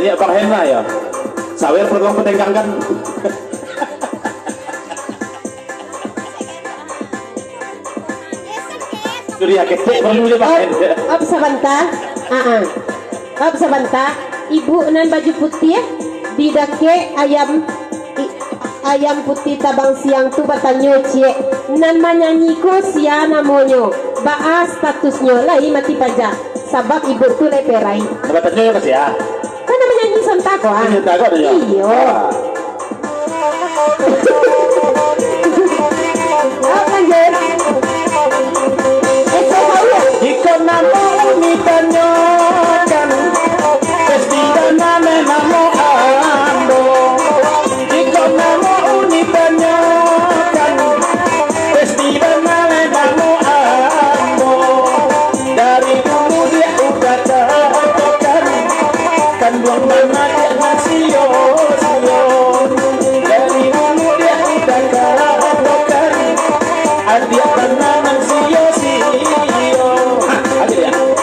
ini Bang Hendra ya. Sawer perlu penenggangan. Surya ketik perlu dia Bang Hendra. Op sebentar. Op sebentar. Ibu nan baju putih didake ayam putih tabang siang tu batanyo cie nan manyanyi ko sia namonyo baa statusnya lai mati pajak sabab ibu tu leperai Batanyo ya ya. kan menyanyi santako ah iyo lanjut jika namo unitanyo kan pestida name namo ando jika namo unitanyo kan pestida name namo ando dari dulu dia udah tertokan kan buang mana dia ngasio sio dari dulu dia udah tertokan adia tanam sio sio ada dia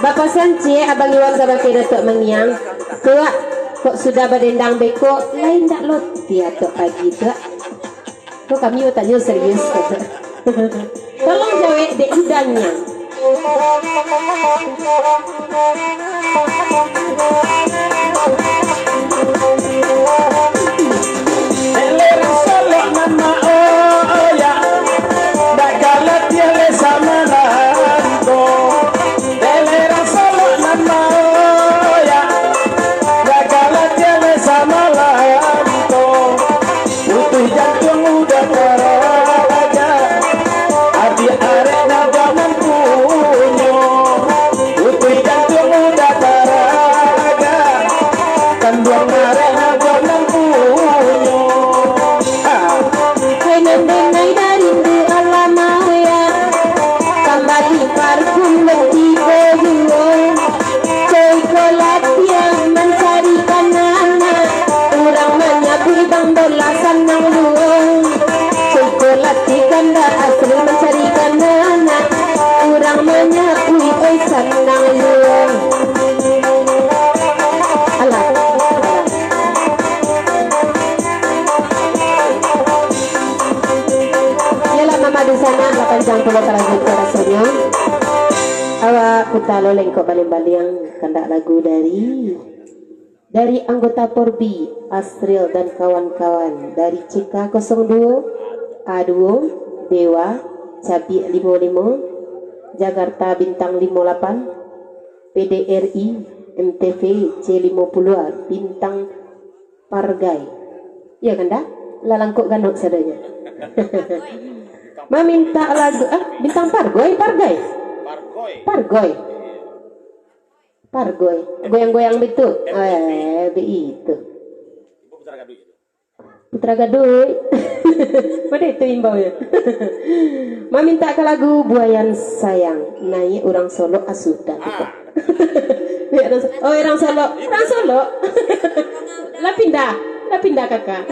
Bapak Sanci, abang iwan sabang Datuk mengiang tua kok sudah berdendang beko lain tak lot dia tok pagi tua kok kami tanya serius tolong jawab dek udangnya Kutalo lengkok balik-balik kandak lagu dari anggota Porbi Astril dan kawan-kawan dari CK02 A2 Dewa Cabi 55 Jakarta Bintang 58 PDRI MTV C50 Bintang Pargai ya kan dah lalangkok ganok sadanya meminta lagu Bintang Pargai goyang-goyang betul itu Putra Gaduh mana itu imbaunya meminta ke lagu Buayan Sayang naik orang Solo asudah oh orang Solo lah pindah kakak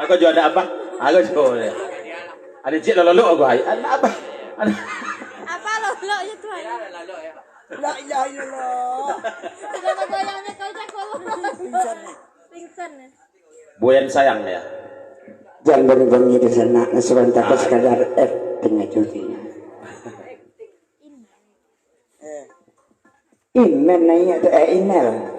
aku juga ada apa? Aku juga ada cik lalu aku hai. Ada apa? Apa lalu ya tuh? La ilaha illallah. Sudah goyangnya kau cakap pingsan. Buayan sayang ya. Jangan bergongnya di sana. Sebentar sekadar tengah cutinya. Iman nanya tu inal.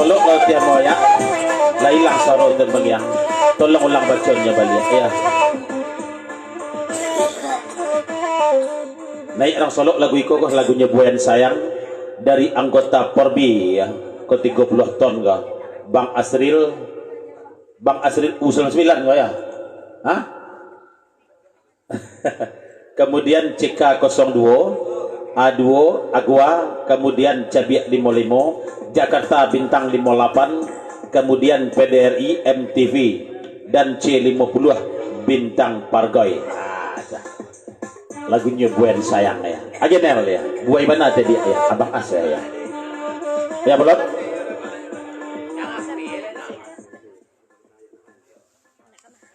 solo kalau tiap mau ya. Lah hilang sorot dan bagian. Tolong ulang bacanya balik ya. Naik orang solo lagu iko lagunya Buayan Sayang dari anggota Porbi ya. Ke 30 ton ga. Bang Asril U99 ga ya. Hah? Kemudian CK02 A2 Agua, kemudian Cabiak 55, Jakarta Bintang 58, kemudian PDRI MTV dan C50 Bintang Pargoy. Lagunya Buayan Sayang ya. Agenel ya. Buai mana tadi ya? Abang As ya. Ya belum?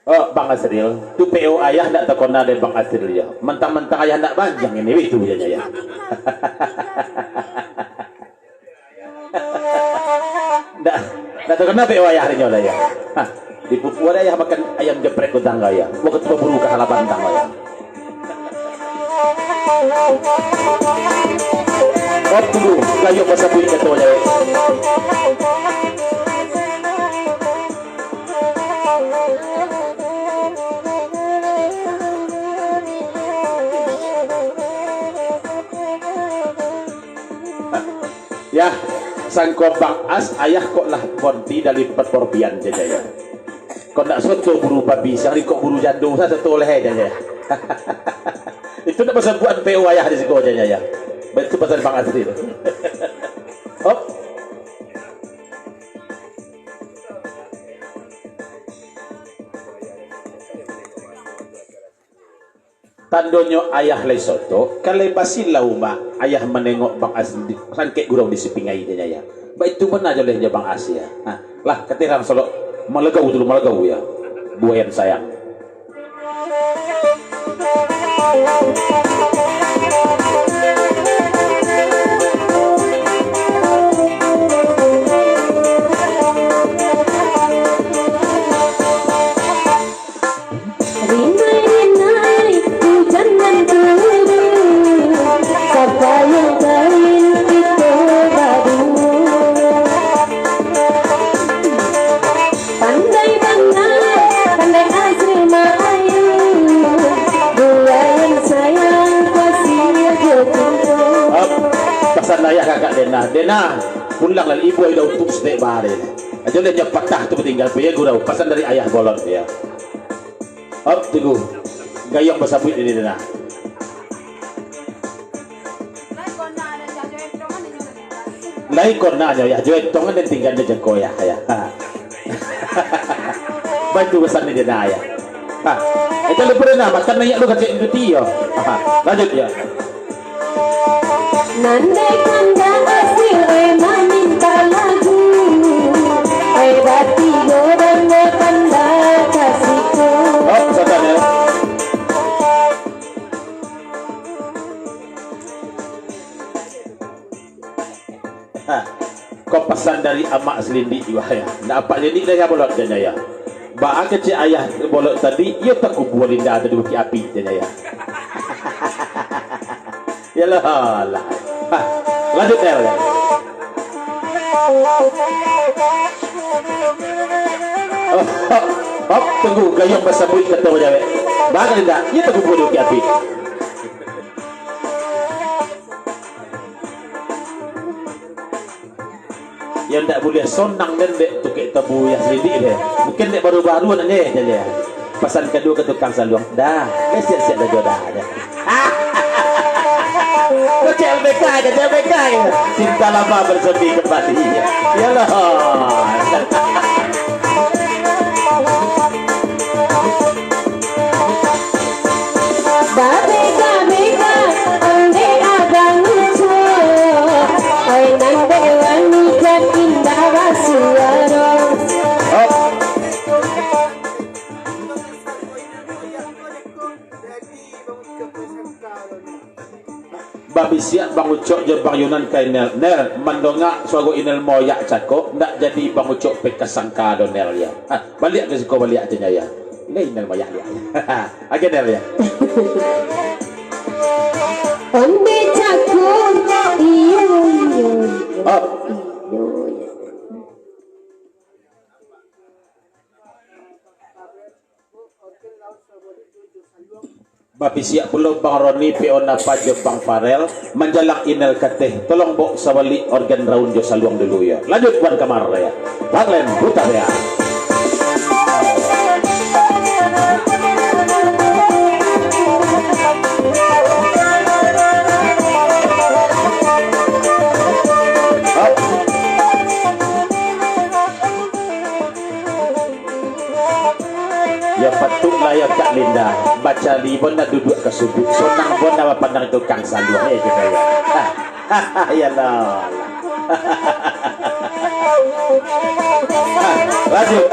Oh, Bang Asril, tu PO ayah ndak terkona dari Bang Asril ya. Mentang-mentang ayah ndak panjang ini itu ya. Ndak terkena PO ayah hari ya. Hah, di Papua ada ayah makan ayam geprek ke tangga ya. Waktu berburu ke halaman tangga ya. Oh, tunggu, kayu pasal bui ketua ya. Ya, sangko Bang As, ayah kok lah konti dari perporbian saja ya. Kok nak soto buru babi, sehari kok buru jandung, saya satu oleh aja ya. Itu nak pasal buat PO ayah di sekolah aja ya. Itu pasal Bang Asril. Hop. Tandonyo ayah lesoto, kalau pasti lauma ayah menengok Bang As sangkek gurau di sepingai dia ya. Baik itu mana aja olehnya Bang As ya. Nah, lah ketirang solo malegau dulu malegau ya. Buayan Sayang. Dena pulang lah ibu ayah untuk setiap hari. Aja dia patah tu tinggal punya gurau pesan dari ayah bolot ya. Hop tunggu gayung bersabut ini Dena. Lain korna aja ya joet tongan dan tinggal dia jengko ya ya. Bantu pesan ini Dena ya. Ah, itu lu pernah makan naik lu kacik itu yo. Lanjut ya. Nandai kanda hasil meminta lagu Bati goreng kanda kasihku. Oh, sabar ya. Kau pesan dari amak selindi juga ya. Nggak apa jadi dia bolot janya ya. Ba kecil ayah bolot tadi, ia tak kuburin dah ada di api janya ya. Yalah lah. Lanjut ya. Hop, tunggu gayung bersambut ketemu jawe. Bagal tidak? Ia tak kuburin di api. Yang tak boleh sonang dan dek tukik tabu yang selidik deh. Mungkin dek baru-baru nanti aja. Pesan kedua ke tukang saluang. Dah, siap-siap dah jodoh ada. CLBK aja, CLBK ya. Cinta lama bersepi kembali. Yalah. Babeka, ande abang lucu. Ay nande wanita indah basuara. Babi siap Bang Ucok je Bang Yunan kainel nel mandonga suago inel moyak cako ndak jadi Bang Ucok pekasangka donel ya. Balik ke sekolah balik aja ya. Lain nel moyak dia. Agen nel ya. Onde cako iyo. Oh. Bapi siap belum Bang Roni Piona Pajo Bang Farel menjalak inel kateh tolong bok sawali organ raun jo saluang dulu ya. Lanjut Wan Kamar ya. Bang Len putar ya. Ya patuk layak Kak Linda baca libon nak duduk ke sudut sonang bon nama pandang tukang saluang kita ya. Ya lah. Lanjut.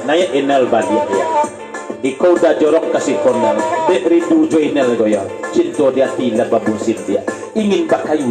Naya inel badi ya. Ikaw dah jorok kasih konal. Dek rindu jo inel goyang. Cinta dia tidak babusin dia. Ingin bakayu